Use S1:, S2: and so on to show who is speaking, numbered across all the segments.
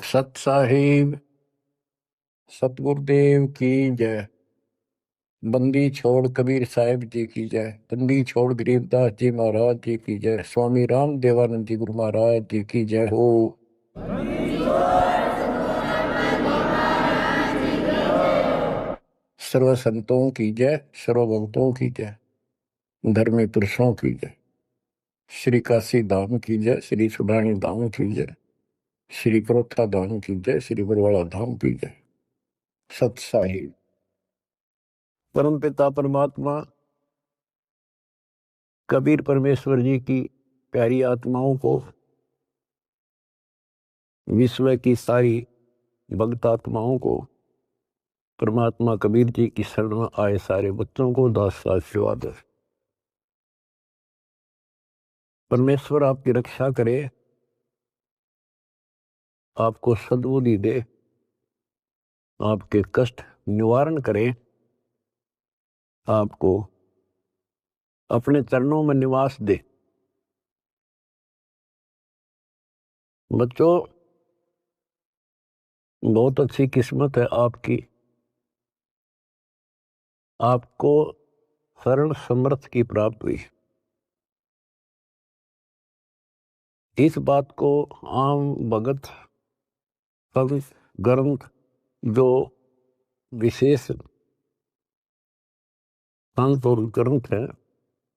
S1: सत साहिब सतगुरुदेव की जय। बंदी छोड़ कबीर साहिब जी की जय। बंदी छोड़ गरीबदास जी महाराज जी की जय। स्वामी राम देवानंद जी गुरु महाराज जी की जय हो। सर्व संतों की जय, सर्व भक्तों की जय, धर्मी पुरुषों की जय। श्री काशी धाम की जय, श्री सुडानी धाम की जय, श्री क्रोथा धाम की जय, श्री बरवाड़ा धाम की जय। सत साहिब परम पिता परमात्मा कबीर परमेश्वर जी की प्यारी आत्माओं को, विश्व की सारी भक्त आत्माओं को, परमात्मा कबीर जी की शरण में आए सारे बच्चों को दास का आशीर्वाद है। परमेश्वर आपकी रक्षा करे, आपको सद्बुद्धि दे, आपके कष्ट निवारण करे, आपको अपने चरणों में निवास दे। बच्चों, बहुत अच्छी किस्मत है आपकी, आपको शरण समर्थ की प्राप्त हुई। इस बात को आम भगत संत ग्रंथ जो विशेष संत और ग्रंथ है,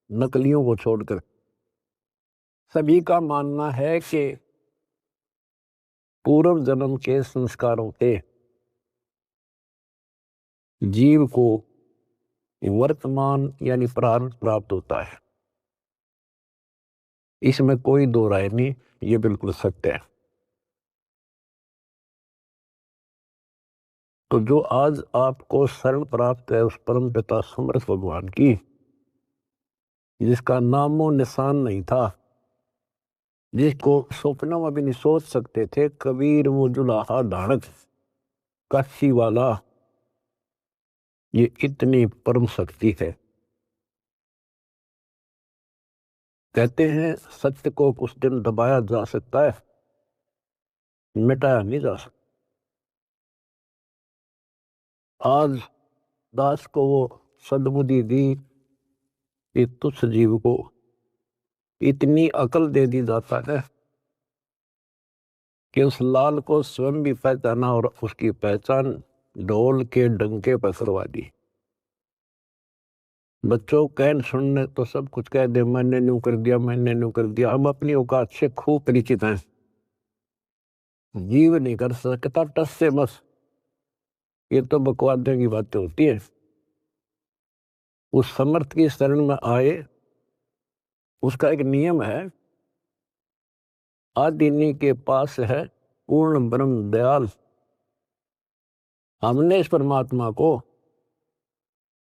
S1: नकलियों को छोड़कर सभी का मानना है कि पूर्व जन्म के संस्कारों से जीव को वर्तमान यानी प्रारब्ध प्राप्त होता है। इसमें कोई दो राय नहीं, ये बिल्कुल सत्य है। तो जो आज आपको शरण प्राप्त है उस परम पिता समर्थ भगवान की, जिसका नामो निशान नहीं था, जिसको सपनों में भी नहीं सोच सकते थे, कबीर वो जुलाहा धाड़क काशी वाला, ये इतनी परम शक्ति है। कहते हैं सत्य को कुछ दिन दबाया जा सकता है, मिटाया नहीं जा सकता। आज दास को वो सद्बुद्धि दी कि तुच्छ जीव को इतनी अकल दे दी जाता है कि उस लाल को स्वयं भी पहचाना और उसकी पहचान ढोल के डंके पर करवा दी। बच्चों कहन सुनने तो सब कुछ कह दे, मैंने न्यू कर दिया, मैंने न्यू कर दिया। हम अपनी औकात से खूब परिचित हैं। जीव नहीं कर सकता टस से मस, ये तो बकवादे की बातें होती है। उस समर्थ की शरण में आए, उसका एक नियम है, आदिनी के पास है पूर्ण ब्रह्म दयाल। हमने इस परमात्मा को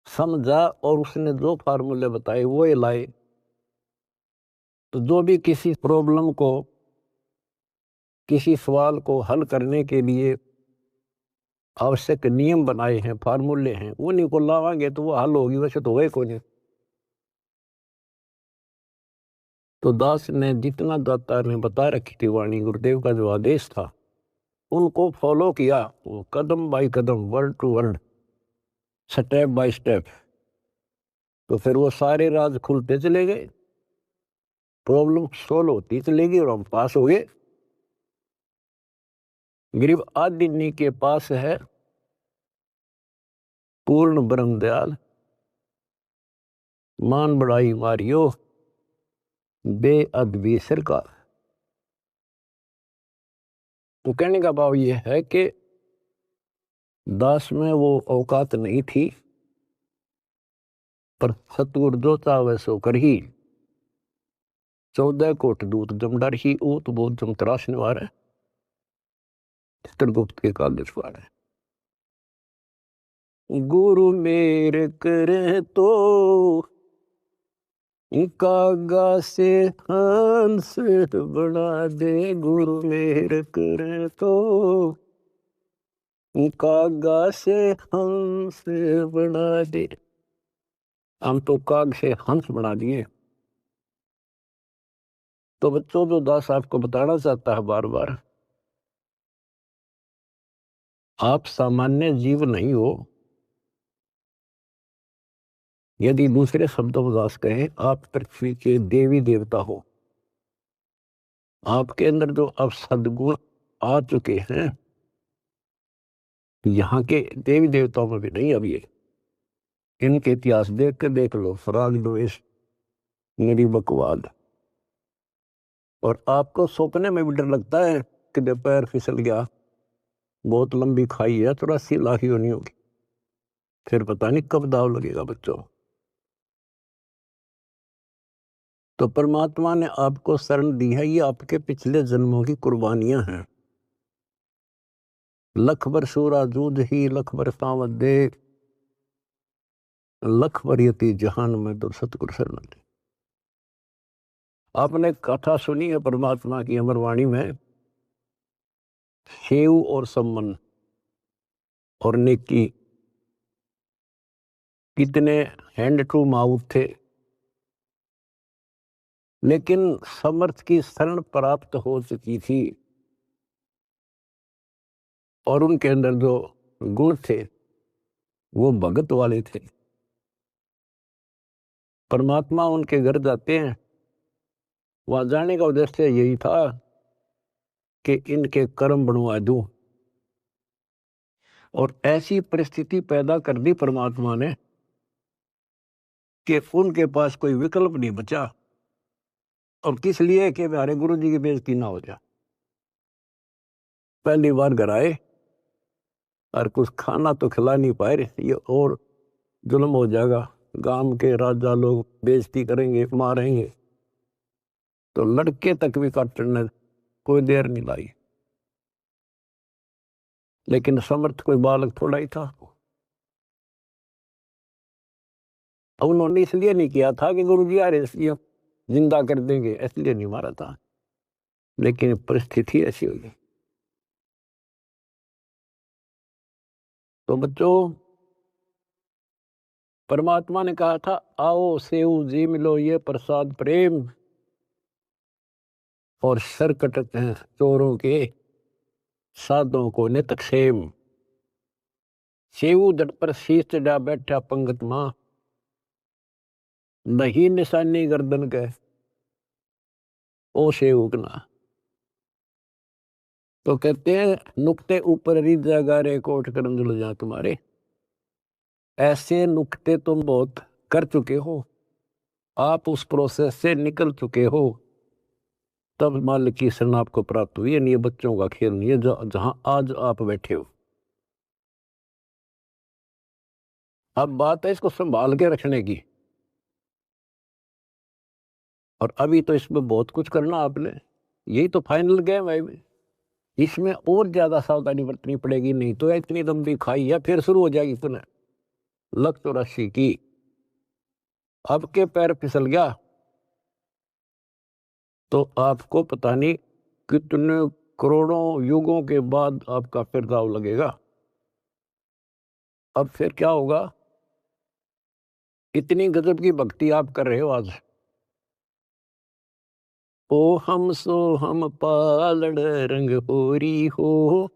S1: समझा और उसने जो फार्मूले बताए वो ये लाए। तो जो भी किसी प्रॉब्लम को, किसी सवाल को हल करने के लिए आवश्यक नियम बनाए हैं, फार्मूले हैं, उन्हीं को लावांगे तो वो हल होगी, वैसे तो होए को नहीं। तो दास ने जितना दातार ने बता रखी थी वाणी, गुरुदेव का जो आदेश था, उनको फॉलो किया, वो कदम बाय कदम, word to word, step by step. तो फिर वो सारे राज खुलते चले गए, प्रॉब्लम सोल्व होती चलेगी और हम पास हो गए। गरीब आदिनी के पास है पूर्ण ब्रह्म दयाल, मान बढ़ाई मारियो बेअदबी सरकार। तो कहने का भाव ये है कि दास में वो औकात नहीं थी, पर सतगुरु जो चाहे सो कर ही। 14 कोट दूत जमडर ही ऊत बोध जम तराश निवार है, चित्रगुप्त के काल दिखवार है। गुरु मेरे करे तो कागा से हंस बना दे, गुरु मेरे करे तो कागा से हंस बना दे। हम तो काग से हंस बना दिए। तो बच्चों, जो दास आपको बताना चाहता है बार बार, आप सामान्य जीव नहीं हो। यदि दूसरे शब्दों में कहें, आप पृथ्वी के देवी देवता हो। आपके अंदर जो अब सद्गुण आ चुके हैं, यहाँ के देवी देवताओं में भी नहीं। अब ये इनके इतिहास देख के देख लो, फराग द्वेष, निरीबकवाद। और आपको सपने में भी डर लगता है कि जब पैर फिसल गया, बहुत लंबी खाई है, 84 लाख ही होनी होगी, फिर पता नहीं कब दाव लगेगा बच्चों। तो परमात्मा ने आपको शरण दी है, ये आपके पिछले जन्मों की कुर्बानियां हैं। लख बर सूरा जूझ ही लख बर सावत दे, लख बर यति जहान में तो सतगुरु शरण दे। आपने कथा सुनी है परमात्मा की अमरवाणी में, सेव और सम्मन और नेकी कितने हैंड टू माउथ थे, लेकिन समर्थ की शरण प्राप्त हो चुकी थी और उनके अंदर जो गुण थे वो भगत वाले थे। परमात्मा उनके घर जाते हैं, वहां जाने का उद्देश्य यही था कि इनके कर्म बनवा दूं। और ऐसी परिस्थिति पैदा कर दी परमात्मा ने कि उनके पास कोई विकल्प नहीं बचा। और किस लिए? कि हमारे गुरु जी की बेइज्जती ना हो जाए। पहली बार घर आए और कुछ खाना तो खिला नहीं पाए, ये और जुल्म हो जाएगा, गांव के राजा लोग बेइज्जती करेंगे, मारेंगे। तो लड़के तक भी काटने कोई देर नहीं लाई। लेकिन समर्थ कोई बालक थोड़ा ही था। उन्होंने इसलिए नहीं किया था कि गुरु जी यार इसलिए जिंदा कर देंगे, इसलिए नहीं मारा था, लेकिन परिस्थिति ऐसी हो गई। तो बच्चों, परमात्मा ने कहा था, आओ सेव जी मिलो ये प्रसाद प्रेम, और सर कटते हैं चोरों के, साधों को नित क्षेम। सेव जट पर शीश चढ़ा बैठा पंगत मां, नहीं निशानी गर्दन के, ओ सेवक ना। तो कहते हैं, नुक्ते ऊपर रिजा गारे कोट करम जुल जा तुम्हारे। ऐसे नुक्ते तुम बहुत कर चुके हो, आप उस प्रोसेस से निकल चुके हो, तब मालिक की शरण आपको प्राप्त हुई है। नहीं, ये बच्चों का खेल नहीं है जहां आज आप बैठे हो। अब बात है इसको संभाल के रखने की। और अभी तो इसमें बहुत कुछ करना आपने, यही तो फाइनल गेम है। इसमें और ज्यादा सावधानी बरतनी पड़ेगी, नहीं तो इतनी लंबी खाई है फिर शुरू हो जाएगी पुनः। लख 84 की अब के पैर फिसल गया तो आपको पता नहीं कितने करोड़ों युगों के बाद आपका फिर दाव लगेगा। अब फिर क्या होगा? इतनी गजब की भक्ति आप कर रहे हो आज। ओ हम सो हम पालड़ रंग होरी हो,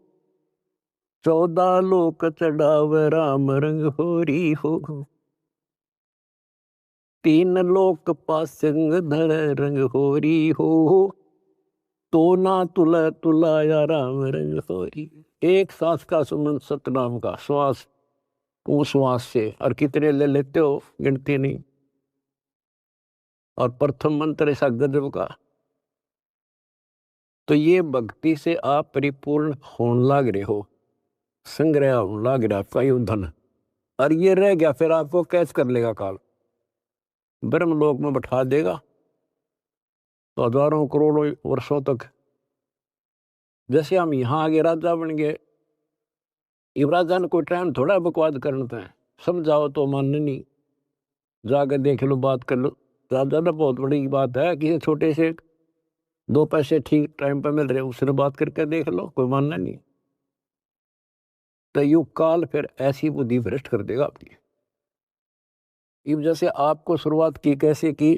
S1: 14 लोक चढ़ाव राम रंग होरी हो, 3 लोक पासंग धर रंग होरी हो, तो ना तुला तुलाया राम रंग होरी। एक सांस का सुमन सतनाम का श्वास, उस श्वास से और कितने ले लेते हो गिनती नहीं। और प्रथम मंत्र ऐसा गजब का। तो ये भक्ति से आप परिपूर्ण होने लग रहे हो, संग्रह होने लग रहा आपका ये धन। और ये रह गया फिर आपको कैच कर लेगा काल, ब्रह्मलोक में बैठा देगा तो हजारों करोड़ों वर्षों तक। जैसे हम यहाँ आगे राजा बन गए, इब राजा ने कोई टाइम थोड़ा बकवाद करना है, समझाओ तो मानने नहीं, जाकर देख लो, बात कर लो। राजा ना बहुत बड़ी बात है, किसी छोटे से 2 पैसे ठीक टाइम पर मिल रहे, उसने बात करके देख लो, कोई मानना नहीं। तो युग काल फिर ऐसी बुद्धि भ्रष्ट कर देगा आपकी। इब जैसे आपको शुरुआत की कैसे की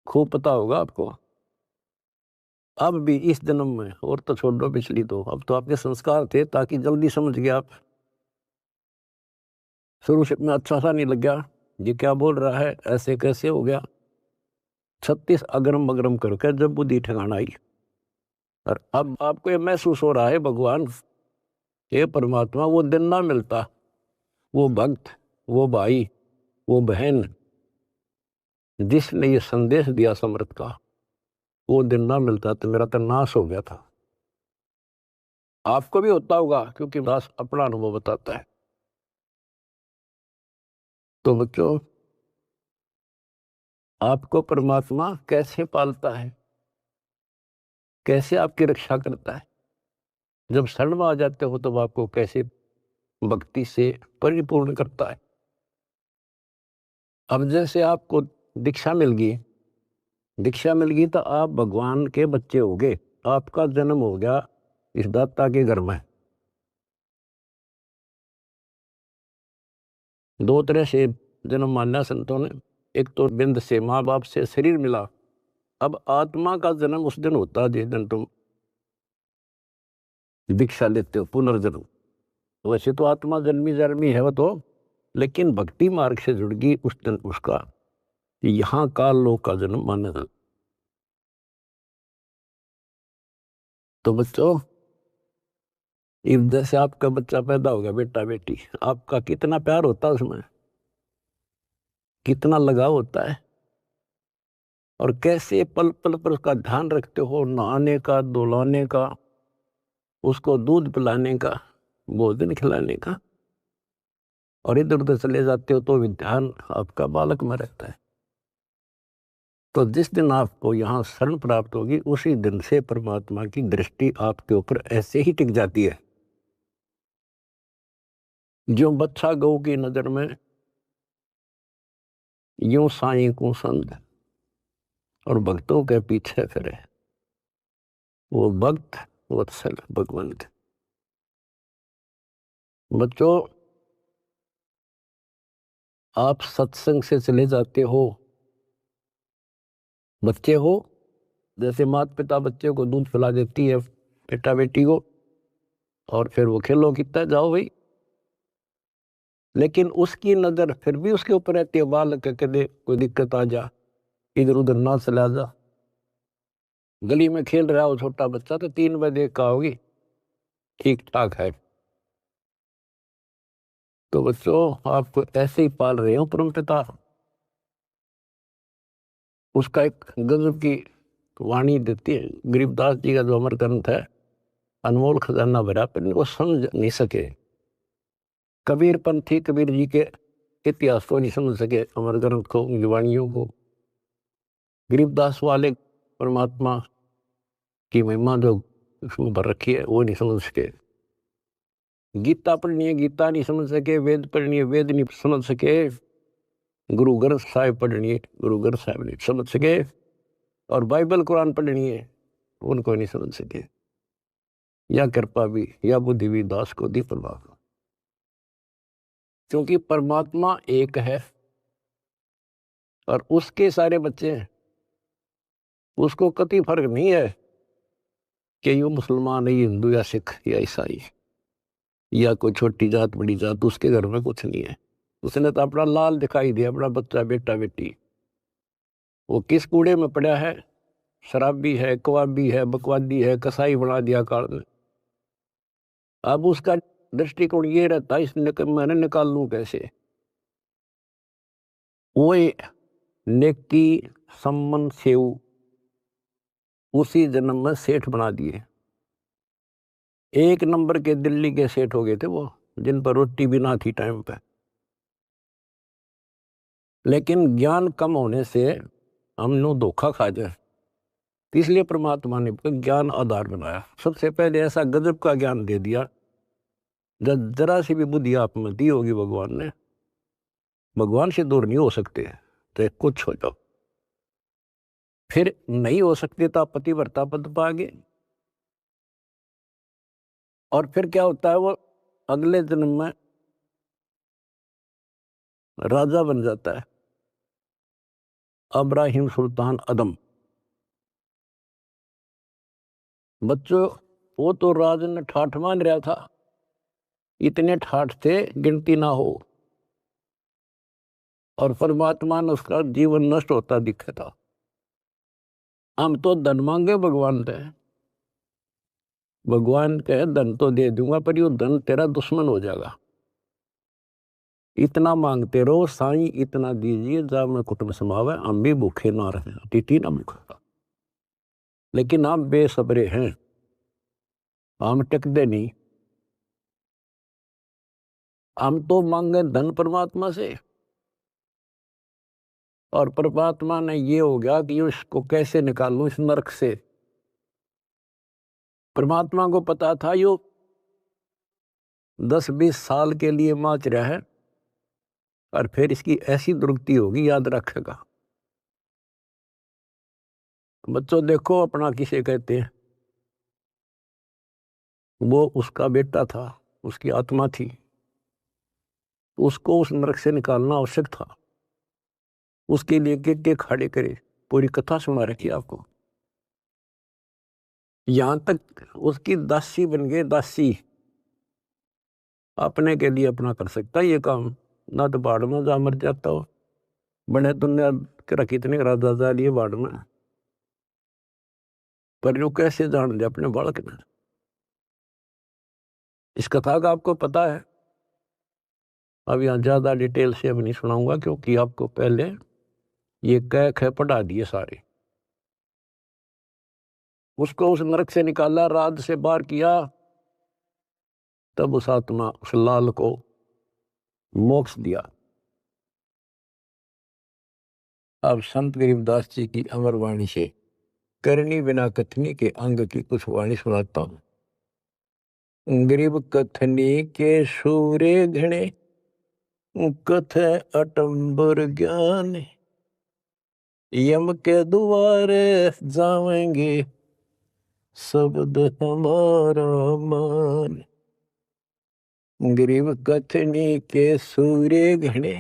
S1: खूब पता होगा आपको। अब भी इस जन्म में, और तो छोड़ दो पिछली, तो अब तो आपके संस्कार थे ताकि जल्दी समझ गए आप। शुरू से में अच्छा सा नहीं लग गया, ये क्या बोल रहा है, ऐसे कैसे हो गया। 36 अगरम बगरम करके जब बुद्धि ठिकाना आई, और अब आपको ये महसूस हो रहा है भगवान, ये परमात्मा वो दिन ना मिलता, वो भक्त, वो भाई, वो बहन जिसने ये संदेश दिया समर्थ का, वो दिन ना मिलता तो मेरा तो नाश हो गया था। आपको भी होता होगा, क्योंकि दास अपना अनुभव बताता है। तो बच्चों, आपको परमात्मा कैसे पालता है, कैसे आपकी रक्षा करता है, जब शरण में आ जाते हो तब आपको कैसे भक्ति से परिपूर्ण करता है। अब जैसे आपको दीक्षा मिल गई, दीक्षा मिल गई तो आप भगवान के बच्चे हो गए, आपका जन्म हो गया इस दाता के घर में। दो तरह से जन्म माना संतों ने, एक तो बिंद से माँ बाप से शरीर मिला, अब आत्मा का जन्म उस दिन होता है जिस दिन तुम दीक्षा लेते हो, पुनर्जन्म। वैसे तो आत्मा जन्मी जन्मी है वो तो, लेकिन भक्ति मार्ग से जुड़ गई उस दिन उसका यहाँ काल लोक का जन्म माना जाता। तो बच्चों, इस जैसे आपका बच्चा पैदा हो गया, बेटा बेटी, आपका कितना प्यार होता है उसमें, कितना लगाव होता है, और कैसे पल पल पर उसका ध्यान रखते हो, नहाने का, धुलाने का, उसको दूध पिलाने का, भोजन खिलाने का, और इधर उधर चले जाते हो तो भी ध्यान आपका बालक में रहता है। तो जिस दिन आपको यहाँ शरण प्राप्त होगी, उसी दिन से परमात्मा की दृष्टि आपके ऊपर ऐसे ही टिक जाती है। जो बच्चा गौ की नजर में यूं साईं को संग और भक्तों के पीछे फिरे, वो भक्त वत्सल भगवंत। बच्चों, आप सत्संग से चले जाते हो, बच्चे हो, जैसे माता पिता बच्चे को दूध पिला देती है, बेटा बेटी को, और फिर वो खेलो कितना जाओ भाई, लेकिन उसकी नजर फिर भी उसके ऊपर रहती है, बालक के दे कोई दिक्कत आ जा, इधर उधर ना चला जा। गली में खेल रहा हो छोटा बच्चा तो 3 बजे का होगी, ठीक ठाक है। तो बच्चों, आप ऐसे ही पाल रहे हो परमपिता। उसका एक गजब की वाणी देती है, गरीबदास जी का जो अमर ग्रंथ है, अनमोल खजाना भरा, पर वो समझ नहीं सके। कबीर पंथी कबीर जी के इतिहास को नहीं समझ सके, अमर ग्रंथ को, उनकी वाणियों को। गरीबदास वाले परमात्मा की महिमा जो उसमें भर रखी है वो नहीं समझ सके। गीता पढ़नी है, गीता नहीं समझ सके। वेद पढ़नी है, वेद नहीं समझ सके। गुरु ग्रंथ साहिब पढ़नी है, गुरु ग्रंथ साहिब नहीं समझ सके। और बाइबल कुरान पढ़नी है, उनको नहीं समझ सके। या कृपा भी या बुद्धि भी दास को दी परमात्मा, क्योंकि परमात्मा एक है और उसके सारे बच्चे हैं। उसको कति फर्क नहीं है कि ये मुसलमान है, ये हिंदू या सिख या ईसाई या कोई छोटी जात बड़ी जात, उसके घर में कुछ नहीं है। उसने तो अपना लाल दिखाई दिया, अपना बच्चा बेटा बेटी। वो किस कूड़े में पड़ा है, शराबी है, कबाबी है, बकवादी है, कसाई बना दिया काल में। अब उसका दृष्टिकोण ये रहता है, मैंने निकाल लूं कैसे। वो नेकी सम्मन सेव उसी जन्म में सेठ बना दिए। 1 नंबर के दिल्ली के सेठ हो गए थे वो, जिन पर रोटी भी ना थी टाइम पे। लेकिन ज्ञान कम होने से हम लोग धोखा खा जाए, तो इसलिए परमात्मा ने ज्ञान आधार बनाया। सबसे पहले ऐसा गजब का ज्ञान दे दिया, जब जरा सी भी बुद्धि आप में दी होगी भगवान ने, भगवान से दूर नहीं हो सकते, तो कुछ हो जाओ। फिर नहीं हो सकते तो आप पतिव्रता पद पाओगे। और फिर क्या होता है, वो अगले जन्म में राजा बन जाता है, अब्राहिम सुल्तान अदम। बच्चों, वो तो राज ने ठाठ मान रहा था, इतने ठाठ थे गिनती ना हो, और परमात्मा ने उसका जीवन नष्ट होता दिखा था। हम तो धन मांगे भगवान से, भगवान कहे धन तो दे दूंगा पर यो धन तेरा दुश्मन हो जाएगा। इतना मांगते रहो साईं, इतना दीजिए जा मैं कुटुंब समावे, हम भी भूखे ना रहे, अतिथि ना भूखा। लेकिन हम बेसब्रे हैं, हम टिकते नहीं। हम तो मांगे धन परमात्मा से, और परमात्मा ने ये हो गया कि इसको कैसे निकालूं इस नरक से। परमात्मा को पता था यो 10-20 साल के लिए माच रहा है, और फिर इसकी ऐसी दुर्गति होगी, याद रखेगा। बच्चों देखो, अपना किसे कहते हैं, वो उसका बेटा था, उसकी आत्मा थी, उसको उस नरक से निकालना आवश्यक था। उसके लिए के खड़े करे, पूरी कथा सुना रखी आपको। यहां तक उसकी दासी बन गए, दासी अपने के लिए अपना कर सकता ये काम, ना तो बाढ़ में जा मर जाता हो। बने दुनिया के कितने राजा जा लिए बाढ़ में, पर यो कैसे जान दे अपने बालक ने। इस कथा का आपको पता है। अब यहाँ ज्यादा डिटेल से अब नहीं सुनाऊंगा, क्योंकि आपको पहले ये कह ख पढ़ा दिए सारे। उसको उस नरक से निकाला, राज से बाहर किया, तब उस आत्मा उस लाल को मोक्ष दिया। अब संत गरीबदास जी की अमर वाणी से करनी बिना कथनी के अंग की कुछ वाणी सुनाता हूं। गरीब कथनी के सूरे घणे, कथ अटंबर ज्ञान, यम के द्वारे जावेंगे शब्द हमारा मान। गरीब कथनी के सूरे घणे,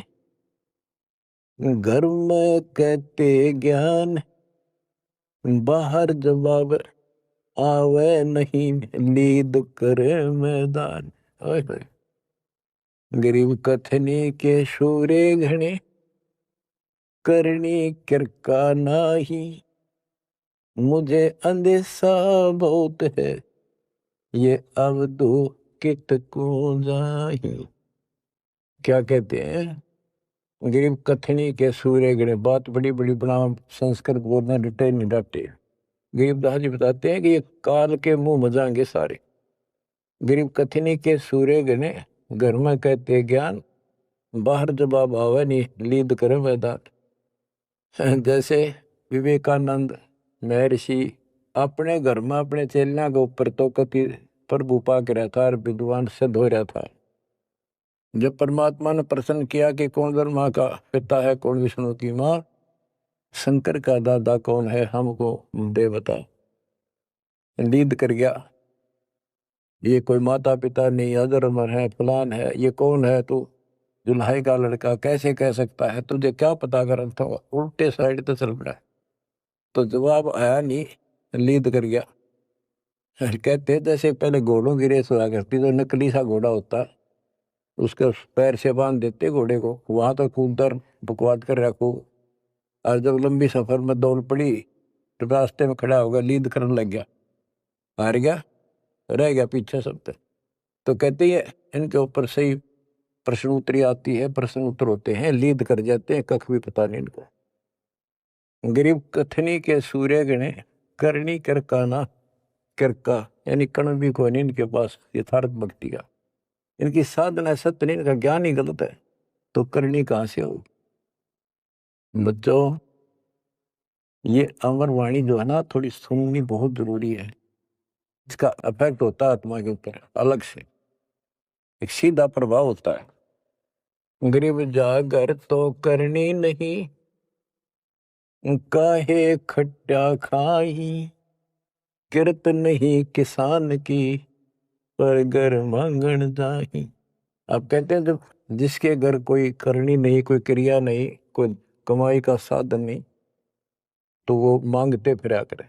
S1: घर में कहते ज्ञान, बाहर जवाब आवे नहीं, लीद करे मैदान। गरीब कथनी के सूरे घणे, करनी किरका नाही, मुझे अंदेशा बहुत है, ये अवधु कित को जाही। क्या कहते हैं, गरीब कथनी के सूर्य गणे, बात बड़ी बड़ी बना संस्कृत बोलना डिटे नहीं डाटे। गरीबदास जी बताते हैं कि ये काल के मुंह मजाएंगे सारे। गरीब कथनी के सूर्य गणे, घर में कहते ज्ञान, बाहर जवाब आवे नहीं, लीद करे मैदान। जैसे विवेकानंद महर्षि अपने घर में अपने चेलिया के ऊपर तो कति प्रभु पाक रहा था और विद्वान सिद्ध हो रहा था। जब परमात्मा ने प्रश्न किया कि कौन ब्रह्मा का पिता है, कौन विष्णु की माँ, शंकर का दादा कौन है, हमको दे बता। लीद कर गया, ये कोई माता पिता नहीं, अधर्म है, फलान है, ये कौन है तू, दुल्हाई का लड़का कैसे कह सकता है, तुझे क्या पता कर था। उल्टे साइड तो चल पड़ा, तो जवाब आया नहीं, लीद कर गया। कहते जैसे पहले घोड़ों की रेस हुआ करती, तो नकली सा घोड़ा होता, उसके पैर से बांध देते घोड़े को, वहां तो कूदकर बकवाद कर रखो, और जब लंबी सफर में दौड़ पड़ी तो रास्ते में खड़ा होगा, लीद करने लग गया, हार गया, रह गया पीछे सब तक। तो कहते हैं इनके ऊपर सही प्रश्न उत्तरी आती है, प्रश्न उत्तर होते हैं, लीद कर जाते हैं, कख भी पता नहीं इनको। गरीब कथनी के सूर्य गणे, करनी कर काना, किरका यानी कण भी कोई नहीं इनके पास यथार्थ भक्ति का, इनकी साधना सत्य नहीं, इनका ज्ञान ही गलत है, तो करनी कहां से होगी। बच्चों, ये अमर वाणी जो है ना, थोड़ी सुननी बहुत जरूरी है। इसका इफेक्ट होता है आत्मा के ऊपर अलग से, एक सीधा प्रभाव होता है। गरीब जागर तो करनी नहीं, काहे खट्टा खाई, किरत नहीं किसान की, पर घर मांगन जाही। आप कहते हैं जब जिसके घर कोई करनी नहीं, कोई क्रिया नहीं, कोई कमाई का साधन नहीं, तो वो मांगते फिरा करे।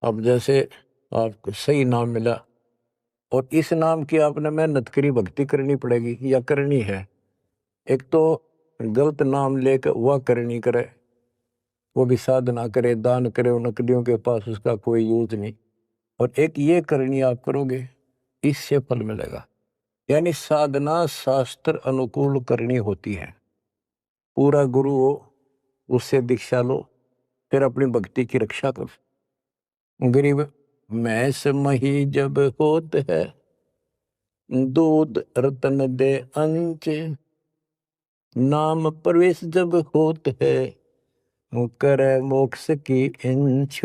S1: अब जैसे आपको सही नाम मिला, और इस नाम की आपने मेहनत करी, भक्ति करनी पड़ेगी या करनी है। एक तो गलत नाम लेकर वह करनी करे, वो भी साधना करे, दान करे, उन नकलियों के पास उसका कोई यूज नहीं। और एक ये करनी आप करोगे, इससे फल मिलेगा। यानी साधना शास्त्र अनुकूल करनी होती है। पूरा गुरु हो, उससे दीक्षा लो, फिर अपनी भक्ति की रक्षा करो। गरीब मैस मही जब होत है, दूध रतन दे अंच, नाम प्रवेश जब होत है, करे मोक्ष की इंच।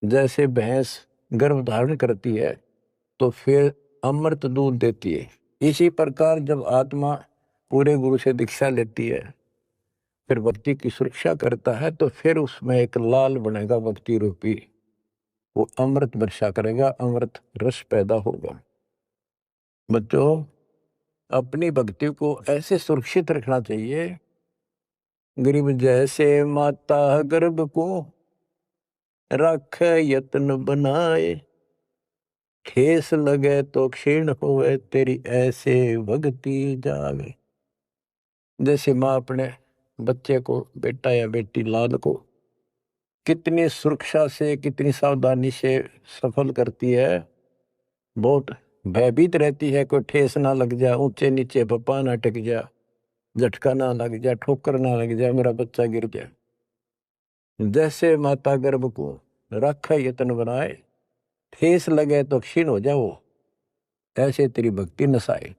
S1: जैसे भैंस गर्भ धारण करती है तो फिर अमृत दूध देती है, इसी प्रकार जब आत्मा पूरे गुरु से दीक्षा लेती है, फिर भक्ति की सुरक्षा करता है, तो फिर उसमें एक लाल बनेगा भक्ति रूपी, वो अमृत वर्षा करेगा, अमृत रस पैदा होगा। बच्चों, अपनी भक्ति को ऐसे सुरक्षित रखना चाहिए। गरीब जैसे माता गर्भ को रख यत्न बनाए, ठेस लगे तो क्षीण होए, तेरी ऐसे भक्ति जागे। जैसे माँ अपने बच्चे को, बेटा या बेटी लाल को कितनी सुरक्षा से, कितनी सावधानी से सफल करती है, बहुत भयभीत रहती है, कोई ठेस ना लग जाए, ऊंचे नीचे पप्पा ना टिक जाए, झटका ना लग जाए, ठोकर ना लग जाए, मेरा बच्चा गिर जाए। जैसे माता गर्भ को रख यत्न बनाए, ठेस लगे तो क्षीण हो जाओ, ऐसे तेरी भक्ति नसाए।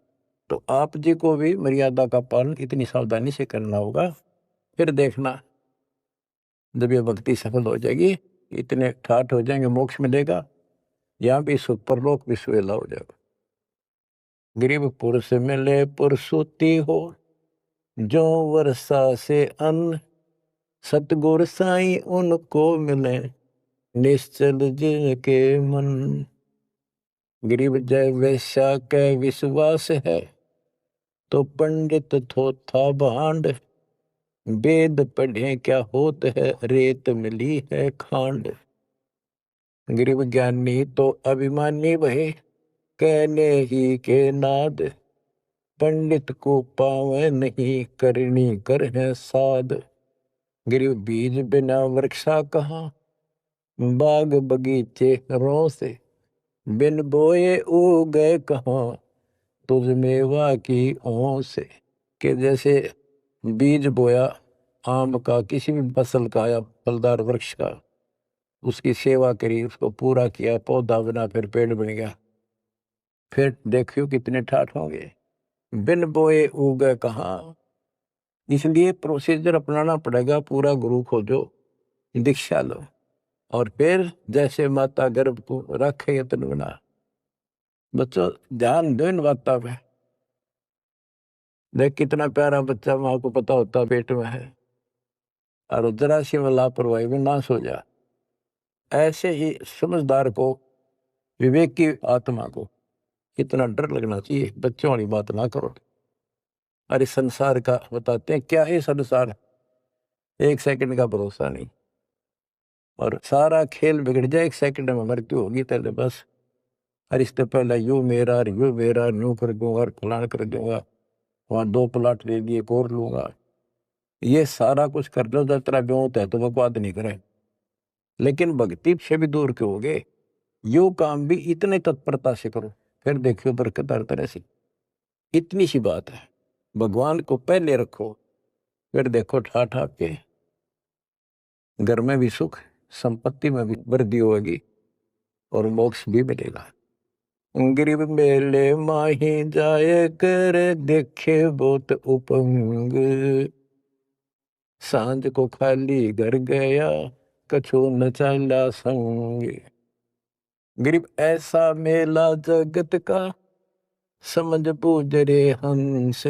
S1: तो आप जी को भी मर्यादा का पालन इतनी सावधानी से करना होगा। फिर देखना, जब ये भक्ति सफल हो जाएगी, इतने ठाठ हो जाएंगे, मोक्ष मिलेगा, यहाँ भी सुख परलोक भी सुहेला हो जाएगा। गरीब पुरुष मिले पुरसुती हो, जो वर्षा से अन्न, सतगुर साई उनको मिले, निश्चल जिनके मन। गरीब जय वैश्या के विश्वास है, तो पंडित थोथा भांड, वेद पढ़े क्या होत है, रेत मिली है खांड। गरीब ज्ञानी तो अभिमानी वही, कहने ही के नाद, पंडित को पावे नहीं, करनी कर है साध। गरीब बीज बिना वृक्षा कहाँ, बाग बगीचे रो से, बिन बोए उगे कहाँ, तुझ मेवा की ओं से। कि जैसे बीज बोया आम का, किसी भी फसल का या फलदार वृक्ष का, उसकी सेवा करी, उसको पूरा किया, पौधा बना, फिर पेड़ बन गया, फिर देखियो कितने ठाठ होंगे। बिन बोए उगे कहाँ, इसलिए प्रोसीजर अपनाना पड़ेगा। पूरा गुरु खोजो, दीक्षा लो, और फिर जैसे माता गर्भ को रखे यत्न बना। बच्चों, ध्यान दो इन बातों पे। देख कितना प्यारा बच्चा, माँ को पता होता पेट में है, और जरा सी में लापरवाही में नाश हो जा। ऐसे ही समझदार को, विवेक की आत्मा को कितना डर लगना चाहिए। बच्चों वाली बात ना करो। अरे संसार का बताते हैं, क्या है संसार, एक सेकंड का भरोसा नहीं, और सारा खेल बिगड़ जाए, एक सेकंड में मृत्यु होगी तेरे बस। और इससे पहले यू मेरा यूं कर दूंगा, फलान कर दूंगा, वहां 2 प्लाट ले लिए, एक और लूंगा। ये सारा कुछ कर लो, जब तेरा ब्योत है तो बकवाद नहीं करे, लेकिन भक्ति से भी दूर क्यों हो गए। यो काम भी इतने तत्परता से करो, फिर देखियो बरकत हर तरह से। इतनी सी बात है, भगवान को पहले रखो, फिर देखो ठाठा के घर में भी सुख, संपत्ति में भी वृद्धि होगी, और मोक्ष भी मिलेगा। गरीब मेले माही जाए कर, देखे बहुत उपंग, सांझ को खाली घर गया, कछु न चला संग। गरीब ऐसा मेला जगत का, समझ बूझ रे हंस,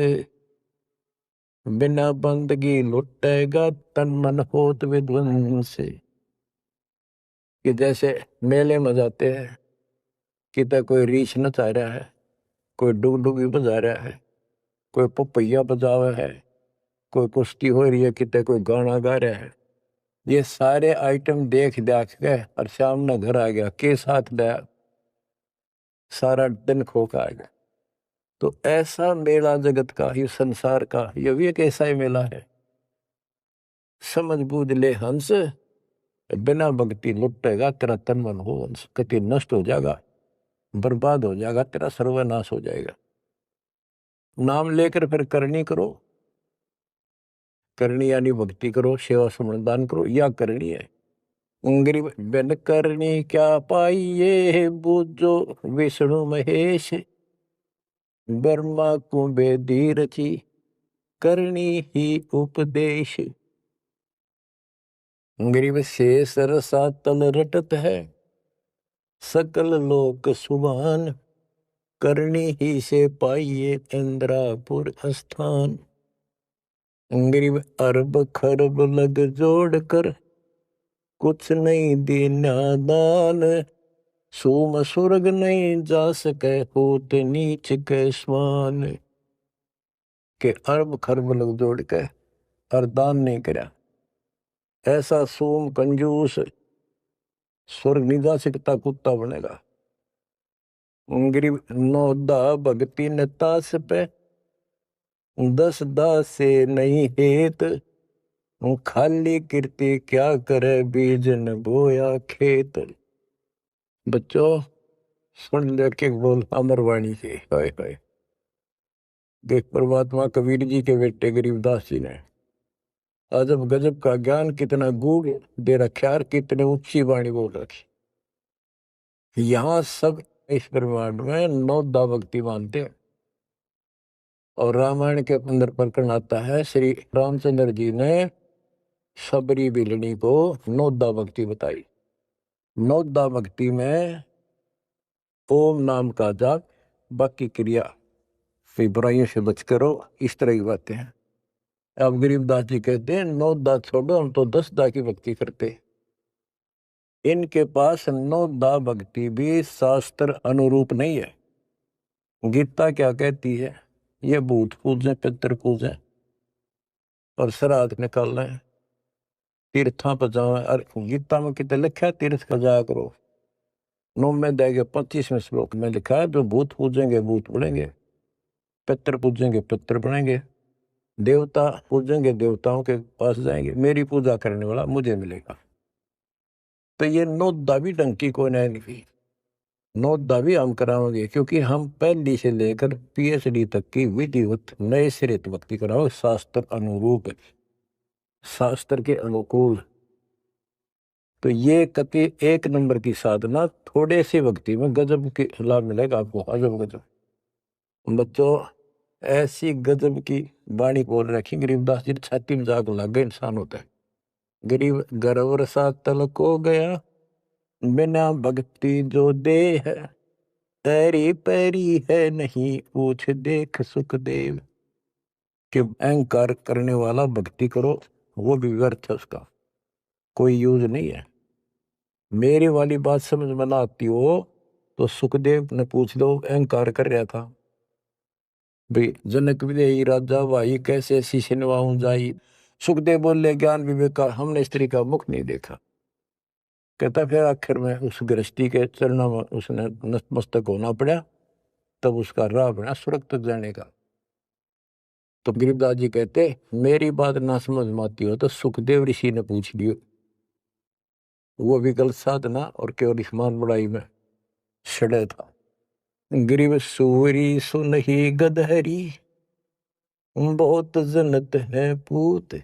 S1: बिना बंदगी लुटेगा, तन मन होत विध्वंस। कि जैसे मेले में जाते हैं, कितना कोई रीछ नचा रहा है, कोई डुगडुगी बजा रहा है, कोई पपैया बजा रहा है, कोई कुश्ती हो रही है, कितने कोई गाना गा रहा है, ये सारे आइटम देख देख के और शाम न घर आ गया के साथ लाया, सारा दिन खो के आ गया। तो ऐसा मेला जगत का, ये संसार का, ये भी एक ऐसा ही मेला है। समझ बूझ ले हंस, बिना भक्ति लुटेगा तेरा तन मन हो हंस, कति नष्ट हो जाएगा, बर्बाद हो जाएगा, तेरा सर्वनाश हो जाएगा। नाम लेकर फिर करनी करो, करनी यानी भक्ति करो, सेवा समर्पण दान करो, या करनी है। गरीब बिन करनी क्या पाइये, बूझो विष्णु महेश, ब्रह्मा को बेदी रची, करनी ही उपदेश। गरीब से सरसा तल रटत है, सकल लोक सुभान, करनी ही से पाइये इंद्रापुर स्थान। गरीब अरब खरब लग जोड़ कर, कुछ नहीं देना दान, सोम स्वर्ग नहीं जा सके, होत नीच के स्वान। के अरब खरब लग जोड़ के और दान नहीं करा, ऐसा सोम कंजूस स्वर्ग नहीं जा सकता, कुत्ता बनेगा। गरीब नौदा भक्ति न तास पे, 10 दास से नहीं हेत, खाली कीर्ति क्या करे, बीज न बोया खेत। बच्चों सुन लेके बोल अमरवाणी से, हाय हाय। देख परमात्मा कबीर जी के बेटे गरीबदास जी ने अजब गजब का ज्ञान कितना गूढ़ दे रखा है, कितने ऊंची वाणी बोल रखी। यहाँ सब इस ब्रह्मांड में नौदा भक्ति मानते हैं। और रामायण के अंदर प्रकरण आता है, श्री रामचंद्र जी ने सबरी बिलनी को नौदा भक्ति बताई। नौदा भक्ति में ओम नाम का जाप, बाकी क्रिया, फिर बुराइयों से बच करो, इस तरह की बातें हैं। अब गरीबदास जी कहते हैं 9 दा छोड़ो, हम तो 10 दा की भक्ति करते। इनके पास 9 दा भक्ति भी शास्त्र अनुरूप नहीं है। गीता क्या कहती है, ये भूत पूजें पितर पूजें और श्राद्ध निकालना है, तीर्था पर जाओ। और गीता में कितने लिखा है, तीर्थ पर जाया करो। 9 में देगा 25वें श्लोक में लिखा है, जो भूत पूजेंगे भूत बनेंगे, पितर पूजेंगे पितर बनेंगे, देवता पूजेंगे देवताओं के पास जाएंगे, मेरी पूजा करने वाला मुझे मिलेगा। तो ये 9 दा भी डंकी को नहीं, 9 दा भी हम कराओगे, क्योंकि हम पहली से लेकर PhD तक की विधिवत नए सिरे भक्ति कराओगे, शास्त्र अनुरूप, शास्त्र के अनुकूल। तो ये कति एक नंबर की साधना, थोड़े से भक्ति में गजब के लाभ मिलेगा आपको, अजब गजब। बच्चों ऐसी गजब की वाणी बोल रखी गरीबदास जी, छाती में जाग लग गए इंसान होता है। गरीब गर्वर सा तलक हो गया, बिना भक्ति जो दे है, तेरी पैरी है नहीं पूछ देख सुखदेव। कि अहंकार करने वाला भक्ति करो, वो भी व्यर्थ है, उसका कोई यूज नहीं है। मेरी वाली बात समझ में ना आती हो तो सुखदेव ने पूछ लो, अहंकार कर रहा था भाई, जनक विदेही राजा भाई कैसे शीश नवाऊं जाई। सुखदेव बोले ज्ञान विवेक का हमने स्त्री का मुख नहीं देखा। कहता फिर आखिर में उस गृहस्थी के चरणों में उसने नतमस्तक होना पड़ा, तब उसका राह बना स्वर्ग तक जाने का। तो गरीबदास जी कहते, मेरी बात ना समझ में आती हो तो सुखदेव ऋषि ने पूछ लियो, वो भी गलत साधना और केवल ईमान बड़ाई में सड़े था। गरीब सूरी सुनही गदहरी, बहुत जनत है पूत,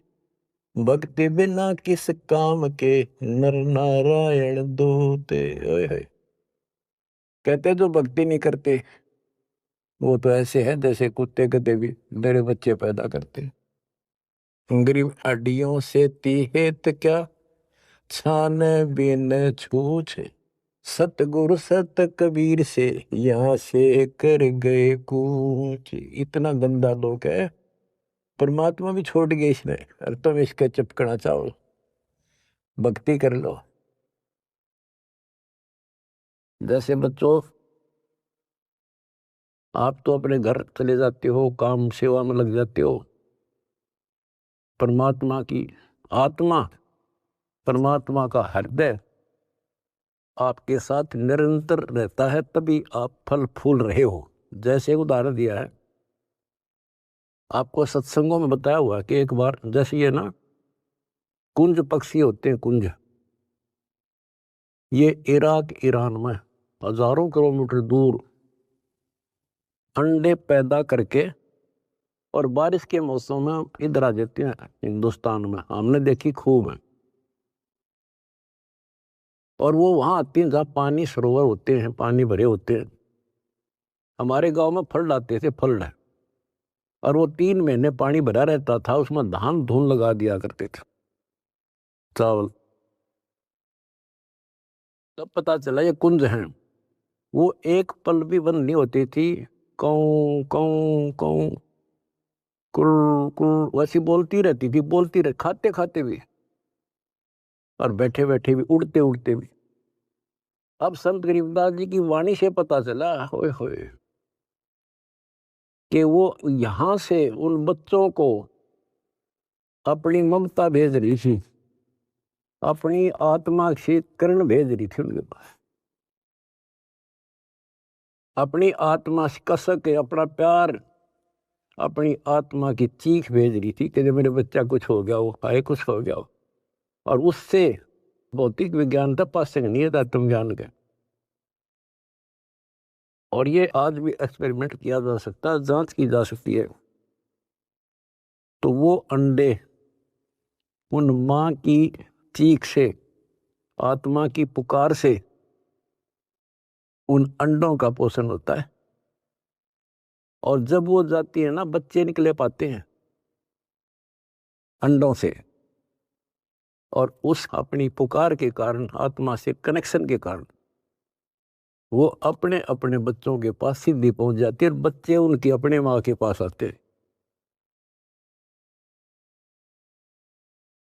S1: भक्ति बिना किस काम के, नर नारायण दूते। ओए होए। कहते जो भक्ति नहीं करते वो तो ऐसे है जैसे कुत्ते गधे भी मेरे बच्चे पैदा करते। गरीब हड्डियों से तीहेत क्या, छान बिन छूछ, सतगुरु सत कबीर से यहाँ से कर गए कूच। इतना गंदा लोग है, परमात्मा भी छोड़ गए इसने, और तुम इसके चिपकना चाहो, भक्ति कर लो। जैसे बच्चों आप तो अपने घर चले जाते हो, काम सेवा में लग जाते हो, परमात्मा की आत्मा परमात्मा का हृदय आपके साथ निरंतर रहता है, तभी आप फल फूल रहे हो। जैसे उदाहरण दिया है आपको सत्संगों में बताया हुआ कि एक बार जैसे ये ना कुंज पक्षी होते हैं, कुंज, ये इराक ईरान में हजारों किलोमीटर दूर अंडे पैदा करके और बारिश के मौसम में इधर आ जाते हैं हिंदुस्तान में, हमने देखी खूब है। और वो वहां आती हैं जहाँ पानी सरोवर होते हैं, पानी भरे होते हैं। हमारे गांव में फल आते थे, फल, और वो 3 महीने पानी भरा रहता था, उसमें धान धून लगा दिया करते थे, चावल। तब पता चला ये कुंज हैं। वो एक पल भी बंद नहीं होती थी, कौं कौं कौं कुल कुल वैसी बोलती रहती थी, बोलती रह, खाते खाते भी और बैठे बैठे भी, उड़ते उड़ते भी। अब संत गरीबदास जी की वाणी से पता चला, होए होए, कि वो यहां से उन बच्चों को अपनी ममता भेज रही थी, अपनी आत्मा से किरण भेज रही थी उनके पास, अपनी आत्मा से कसक के अपना प्यार, अपनी आत्मा की चीख भेज रही थी कि जब मेरे बच्चा कुछ हो गया हो, आए कुछ हो गया हो। और उससे भौतिक विज्ञान था, पासिंग नहीं था तुम ज्ञान के। और ये आज भी एक्सपेरिमेंट किया जा सकता है, जांच की जा सकती है। तो वो अंडे उन माँ की चीख से, आत्मा की पुकार से उन अंडों का पोषण होता है। और जब वो जाती है ना, बच्चे निकले पाते हैं अंडों से, और उस अपनी पुकार के कारण, आत्मा से कनेक्शन के कारण, वो अपने अपने बच्चों के पास सीधी पहुंच जाती है, और बच्चे उनकी अपने माँ के पास आते हैं।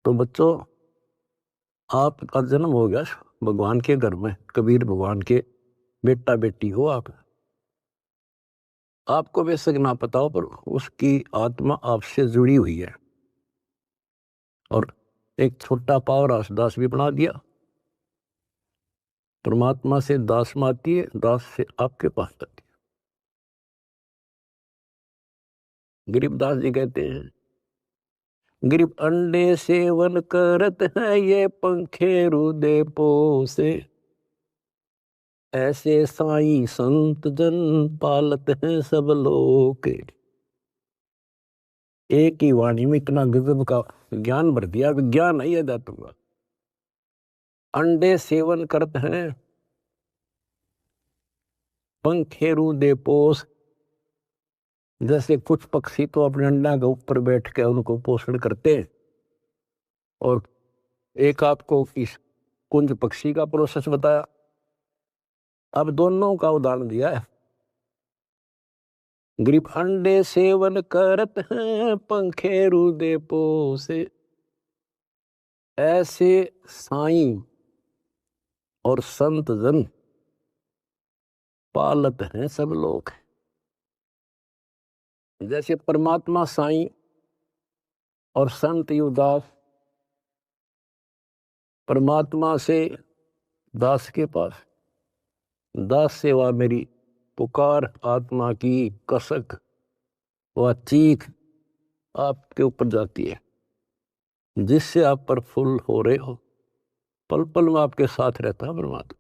S1: तो बच्चों, आपका जन्म हो गया भगवान के घर में, कबीर भगवान के बेटा बेटी हो आप। आपको बेशक ना पता हो, पर उसकी आत्मा आपसे जुड़ी हुई है। और एक छोटा पावर दास भी बना दिया। परमात्मा से दास में आती है, दास से आपके पास आती है। गरीबदास जी कहते हैं, गरीब अंडे सेवन करत है, ये पंखे रुदे पोसे, ऐसे साईं संत जन पालत हैं सब लोग। एक ही वाणी में इतना गजब का ज्ञान भर दिया, विज्ञान है ये दातुंगा। अंडे सेवन करते हैं, पंखेरु दे पोस, जैसे कुछ पक्षी तो अपने अंडा के ऊपर बैठ के उनको पोषण करते हैं। और एक आपको इस कुंज पक्षी का प्रोसेस बताया, अब दोनों का उदाहरण दिया है। गरीब अंडे सेवन करत हैं, पंखेरु दे पोसे, ऐसे साईं और संत जन पालत हैं सब लोग। जैसे परमात्मा साईं और संत युवदास परमात्मा से दास के पास, दास सेवा मेरी पुकार, आत्मा की कसक व चीख आपके ऊपर जाती है, जिससे आप प्रफुल्ल हो रहे हो। पल पल में आपके साथ रहता है परमात्मा।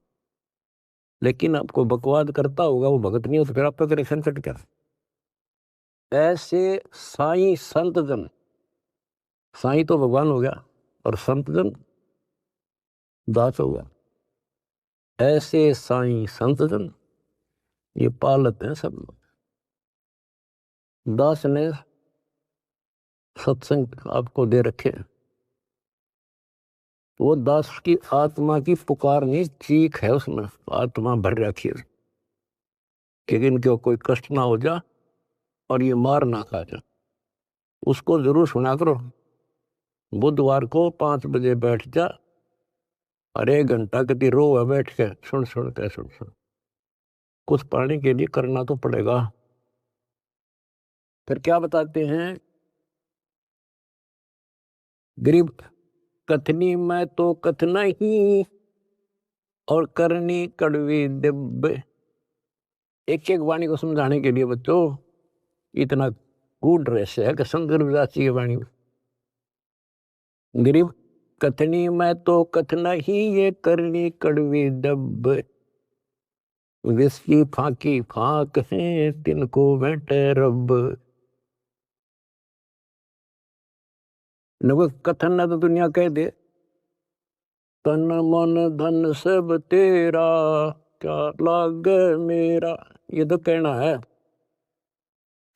S1: लेकिन आपको बकवाद करता होगा, वो भगत नहीं हो, तो फिर आपका कनेक्शन कट गया। ऐसे साईं संत जन, साईं तो भगवान हो गया और संत जन दास हो गया। ऐसे साईं संत जन ये पालत हैं सब लोग। दास ने सत्संग आपको दे रखे, वो दास की आत्मा की पुकार नहीं, चीख है उसमें, आत्मा भर रखी है कि इनको कोई कष्ट ना हो जा और ये मार ना खा जा। उसको जरूर सुना करो। बुधवार को 5 बजे बैठ जा और 1 घंटा कति रो है बैठ के, सुन सुन के, सुन सुन। कुछ पाने के लिए करना तो पड़ेगा। फिर क्या बताते हैं, गरीब कथनी मैं तो कथना ही और करनी कड़वी दिव्य। एक एक वाणी को समझाने के लिए बच्चों इतना गूढ़ रहस्य है कि शंकर विदास जी की वाणी में गरीब कथनी मैं तो कथना ही ये करनी कड़वी दब। विस्की फाकी फाक है तिनको बैठे रब। न कथन ना तो दुनिया कह दे तन मन धन सब तेरा क्या लाग मेरा। ये तो कहना है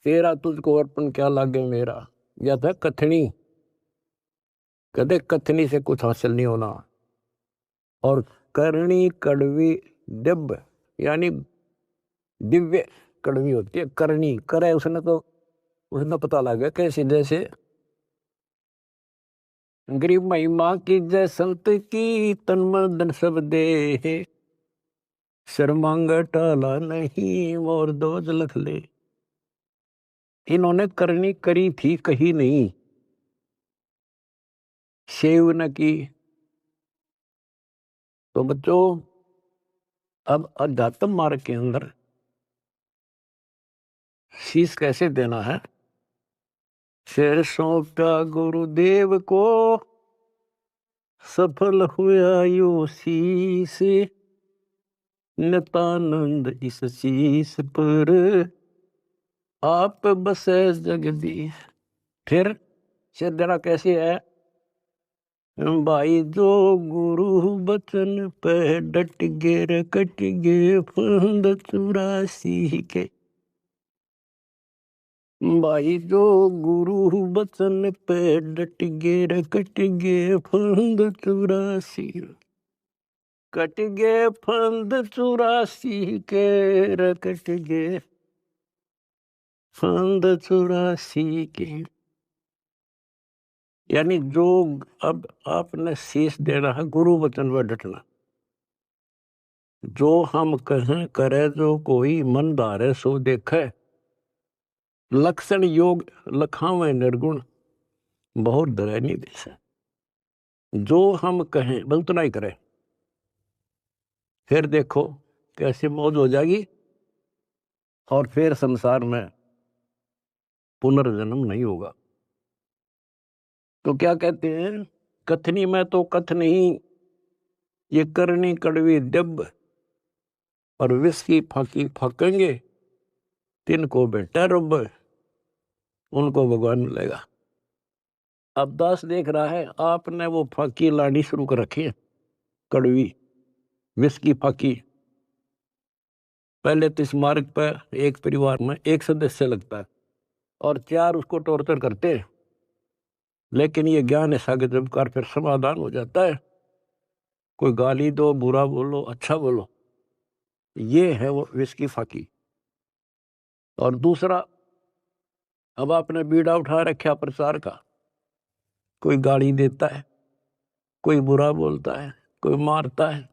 S1: तेरा तुझको अर्पण क्या लागे मेरा। या था कथनी कहते कथनी से कुछ हासिल नहीं होना। और करनी कड़वी दिव्य यानी दिव्य कड़वी होती है। करनी करे उसने पता लग गया कैसे जैसे गरीब महिमा की जय संत की तन मन धन सब दे। शर्मांग टाला नहीं मोर दोज लख ले। इन्होंने करनी करी थी कही नहीं सेव न की। तो बच्चों अब अध्यात्म मार्ग के अंदर शीश कैसे देना है। शेर सौंपा गुरुदेव को सफल हुआ यो शीश। नितानंद इस शीश पर आप बसे जगदीश। फिर शेर देना कैसे है भाई जो गुरु बचन पे डट गे रे कट गे फंद 84 के। भाई जो गुरु बचन पे डट गे रे कट गे फंद 84। कट गे फंद 84 के रे कट गे फंद 84 के। यानी जो अब आपने शीश देना है गुरु वचन पर डटना। जो हम कहें करे जो कोई मन धारे सो देखे। लक्षण योग लखावे निर्गुण बहुत डरे नहीं दिसे। जो हम कहें बस उतना ही करें फिर देखो कैसे मौज हो जाएगी। और फिर संसार में पुनर्जन्म नहीं होगा। तो क्या कहते हैं कथनी में तो कथ नहीं ये करनी कड़वी दब। और विष की फाकी फाकेंगे तिनको बेटा रब उनको भगवान मिलेगा। अब दास देख रहा है आपने वो फाकी लानी शुरू कर रखी है कड़वी विष की फाकी। पहले तो इस मार्ग पर एक परिवार में एक सदस्य लगता है और 4 उसको टॉर्चर करते हैं। लेकिन ये ज्ञान ऐसा कि जब कर फिर समाधान हो जाता है। कोई गाली दो बुरा बोलो अच्छा बोलो ये है वो विष की फाकी। और दूसरा अब आपने बीड़ा उठा रखा प्रचार का। कोई गाली देता है कोई बुरा बोलता है कोई मारता है।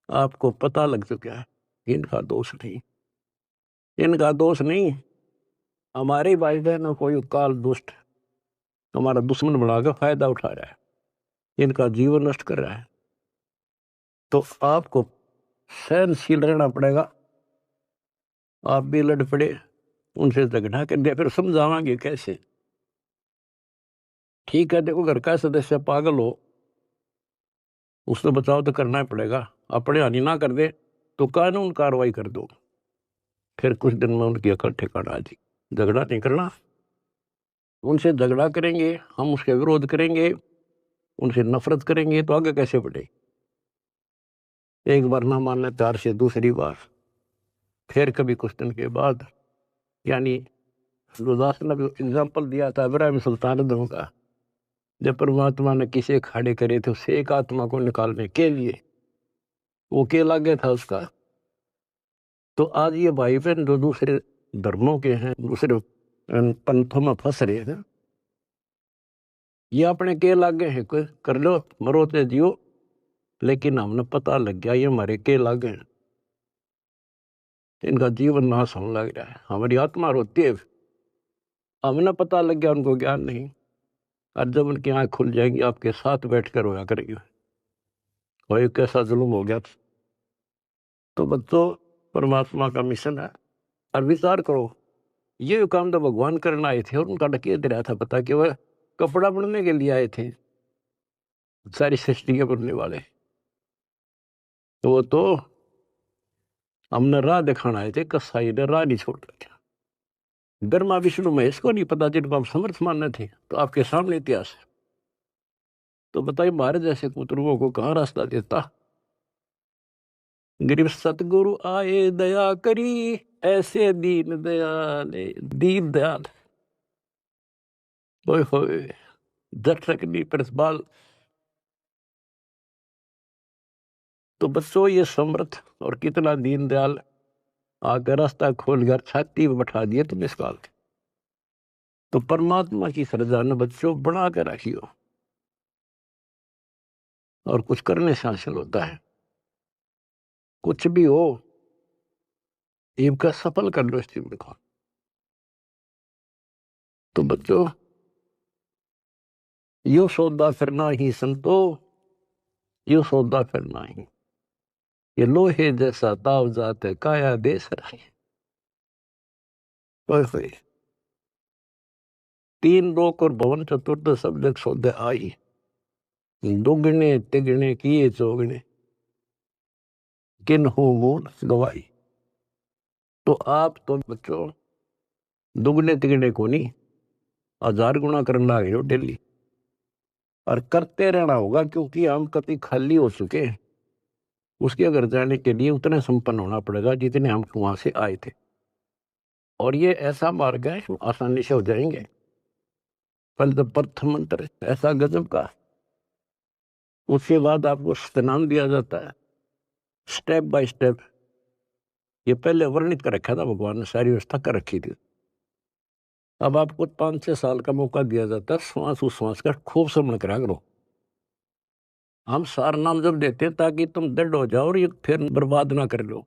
S1: आपको पता लग चुका है इनका दोष नहीं। इनका दोष नहीं हमारे भाई बहन कोई काल दुष्ट हमारा दुश्मन बनाकर फायदा उठा रहा है इनका जीवन नष्ट कर रहा है। तो आपको सहनशील रहना पड़ेगा। आप भी लड़ पड़े उनसे झगड़ा कर दिया फिर समझावांगे कैसे। ठीक है देखो घर का सदस्य पागल हो उससे बचाव तो करना ही पड़ेगा। अपने हानि ना कर दे तो कानून कार्रवाई कर दो। फिर कुछ दिन में उनकी अकल ठिकाना आ जाएगी। झगड़ा नहीं करना। उनसे झगड़ा करेंगे हम उसके विरोध करेंगे उनसे नफरत करेंगे तो आगे कैसे बढ़े। एक बार ना मानने तैयार से दूसरी बार फिर कभी कुछ दिन के बाद यानी गुरदास ने भी एग्जाम्पल दिया था इब्राहिम सुल्तान का। जब परमात्मा ने किसे खड़े करे थे उसे एक आत्मा को निकालने के लिए वो के लागे था उसका। तो आज ये भाई बहन जो दूसरे धर्मों के हैं दूसरे पंथों में फंस रहे हैं ये अपने के लागे हैं कोई कर लो मरो ते जियो। लेकिन हमने पता लग गया ये हमारे के लागे हैं इनका जीवन नाश होने लग रहा है। हमारी आत्मा रोती है हमने पता लग गया उनको ज्ञान नहीं। और जब उनकी आँख खुल जाएंगी आपके साथ बैठकर रोया करेंगे, और कैसा जुल्म हो गया। तो बच्चों, परमात्मा का मिशन है, और विचार करो, ये काम तो भगवान करने आए थे और उनका डकिया दे रहा था, पता कि वह कपड़ा बनने के लिए आए थे, सारी सृष्टि के बनने वाले। तो वो तो हमने राह दिखाना आए थे, कसाई ने राह नहीं छोड़ रखा। ब्रह्मा विष्णु महेश को नहीं पता, जिनको हम समर्थ मानने थे, तो आपके सामने इतिहास है। तो बताइए, हमारे जैसे कुतरुओं को कहाँ रास्ता देता। गरीब सतगुरु आए दया करी, ऐसे दीन दयाल, दीन दयाल, ओए होए, दर्शक नहीं प्रसबाल। तो बच्चों, ये समर्थ और कितना दीन दयाल आकर रास्ता खोल कर छाती में बैठा दिए तुम इस काल के। तो परमात्मा की श्रद्धा ने बच्चों बना कर रखियो, और कुछ करने से हासिल होता है। कुछ भी हो, इनका सफल कर लो इस चीज को। तो बच्चों, यो सौदा फिरना ही संतो, यो सौदा फिरना ही, ये लोहे जैसा ताव जात है, काया देश रहे। ओए होए, तीन लोक और भवन चतुर्थ सब जग सौदे आई, दुगने तिगने किए चौगने, किन हो मूल गवाई। तो आप तो बच्चों दुगने तिगने को नहीं, 1000 गुना करना है डेली, और करते रहना होगा, क्योंकि हम कभी खाली हो चुके हैं। उसके घर जाने के लिए उतने संपन्न होना पड़ेगा जितने हम वहां से आए थे। और ये ऐसा मार्ग है, आसानी से हो जाएंगे। पहले तो प्रथम मंत्र ऐसा गजब का, उसके बाद आपको स्नान दिया जाता है स्टेप बाय स्टेप। ये पहले वर्णित कर रखा था भगवान ने, सारी व्यवस्था कर रखी थी। अब आपको 5-6 साल का मौका दिया जाता है, श्वास उश्वास का खूब समझ करा करो। हम सार नाम जब देते हैं ताकि तुम दृढ़ हो जाओ और ये फिर बर्बाद ना कर लो।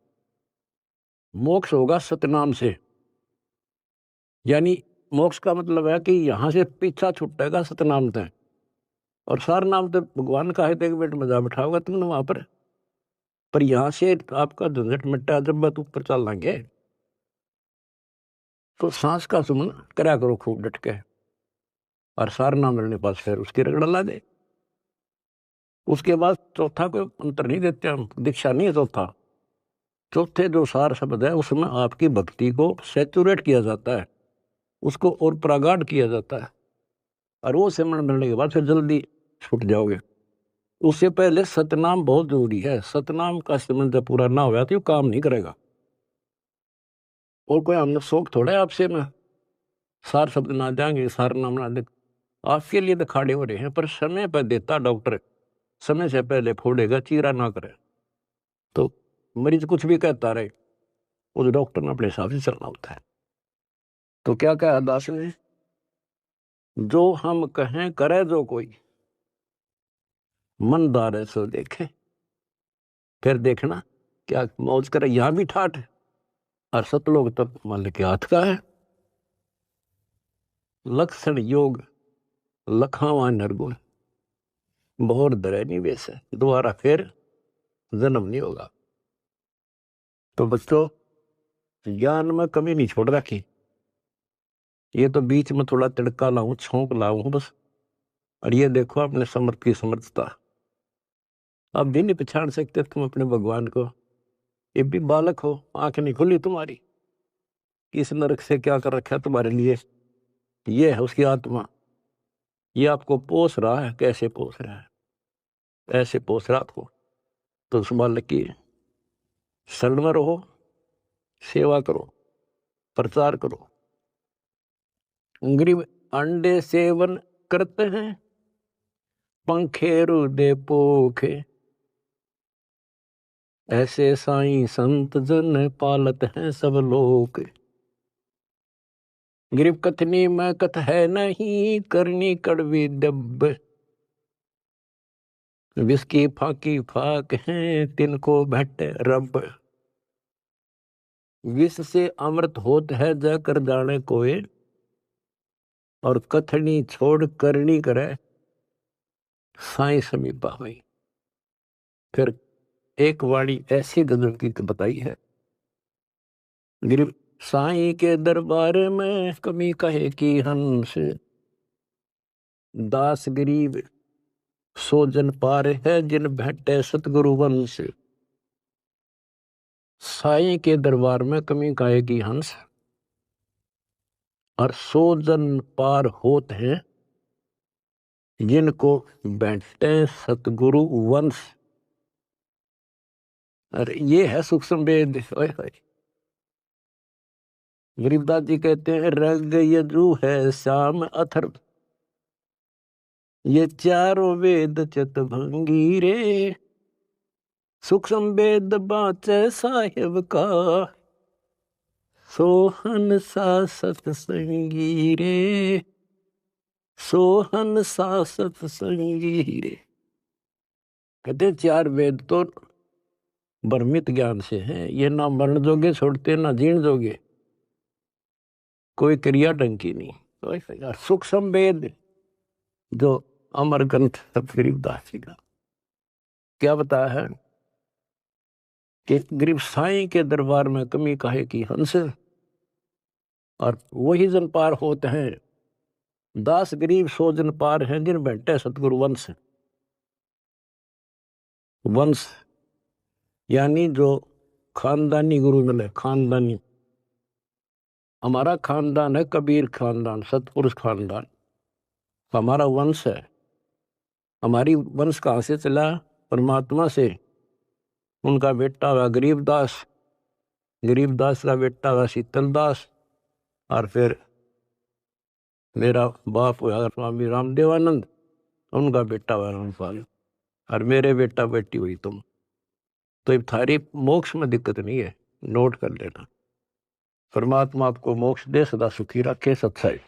S1: मोक्ष होगा सतनाम से, यानी मोक्ष का मतलब है कि यहां से पीछा छुटेगा सतनाम तक। और सार नाम तो भगवान का है, तो एक मिनट मजा बिठाओगा तुमने वहां पर यहां से आपका झंझट मिट्टा जब बात ऊपर चल लेंगे। तो सांस का सुमन करा करो खूब डट के, और सार नाम मिलने पास फिर उसकी रगड़ ला दे। उसके बाद चौथा कोई मंत्र नहीं देते हम, दीक्षा नहीं है चौथा। चौथे जो सार शब्द है उसमें आपकी भक्ति को सैचुरेट किया जाता है, उसको और प्रगाढ़ किया जाता है, और वो सिमरण मिलने के बाद फिर जल्दी छूट जाओगे। उससे पहले सतनाम बहुत जरूरी है। सतनाम का सिमरण जब पूरा ना होगा तो ये काम नहीं करेगा। और कोई हमने शौक थोड़ा है आपसे में सार शब्द ना देंगे, सार नाम ना दे, आपके लिए तो खाड़े हो रहे हैं, पर समय पर देता डॉक्टर, समय से पहले फोड़ेगा, चीरा ना करे। तो मरीज कुछ भी कहता रहे, उस डॉक्टर ने अपने हिसाब से चलना होता है। तो क्या कहा दास ने, जो हम कहें करे जो कोई, मन दारे सो देखे। फिर देखना क्या मौज करे, यहां भी ठाठ है, और सतलोक तक मान के हाथ का है। लक्षण योग लखावा नरगुण, बहुर दरे निवेश है, दोबारा फिर जन्म नहीं होगा। तो बच्चों, ज्ञान में कमी नहीं छोड़ रखी, ये तो बीच में थोड़ा तिड़का लाऊं, छोंक लाऊं बस। और ये देखो अपने समर्थ की समर्थता, अब भी नहीं पहचान सकते तुम अपने भगवान को। ये भी बालक हो, आंख नहीं खुली तुम्हारी, किस नरक से क्या कर रखा है तुम्हारे लिए। ये है उसकी आत्मा, ये आपको पोस रहा है। कैसे पोस रहा है, ऐसे पोस रहा आपको। तो उस बालक की शरण में रहो, सेवा करो, प्रचार करो। गरीब अंडे सेवन करते हैं, पंखे रुदे पोखे, ऐसे साईं संत जन पालत हैं सब लोग। गरीब कथनी में कथ है नहीं, करनी कड़वी डब, विष की फाकी फाक है, तिनको भट्टे रब। विष से अमृत होत है, जाकर जाने कोई, और कथनी छोड़ करनी करे साई समीपा हुई। फिर एक वाणी ऐसी गजल की बताई है, गरीब साई के दरबार में कमी कहे की हंस, दास गरीब सो जन पार है जिन भेटे सतगुरु वंश। साई के दरबार में कमी कहे की हंस, और सो जन पार होत हैं जिनको बैठे सतगुरु वंश। अरे ये है सूक्ष्म वेद। गरीबदास जी कहते हैं रग यजु है श्याम अथर्व, ये चारों वेद चितभंगी रे, सूक्ष्म वेद बाचे साहिब का, सोहन सा सतसंगी रे, सोहन सा सतसंगी रे। कहते चार वेद तो भ्रमित ज्ञान से हैं, ये ना मरण जोगे छोड़ते ना जीण जोगे, कोई क्रिया ढंग की नहीं। सूक्ष्म वेद जो अमर ग्रंथ गरीबदास जी का क्या बताया है कि गरीब साईं के दरबार में कमी काहे की हंस, और वही जन पार होते हैं, दास गरीब सो जन पार हैं जिन बैठे सतगुरु वंश। वंश यानी जो खानदानी गुरु मिले, खानदानी। हमारा खानदान है कबीर खानदान, सतपुरुष खानदान, हमारा वंश है। हमारी वंश कहाँ से चला? परमात्मा से। उनका बेटा हुआ गरीबदास, गरीबदास का बेटा हुआ शीतलदास, और फिर मेरा बाप हुआ स्वामी रामदेवानंद, उनका बेटा हुआ रामपाल, और मेरे बेटा बेटी हुई तुम। तो ये थारी मोक्ष में दिक्कत नहीं है, नोट कर लेना। परमात्मा आपको मोक्ष दे, सदा सुखी रखे। सत्संग।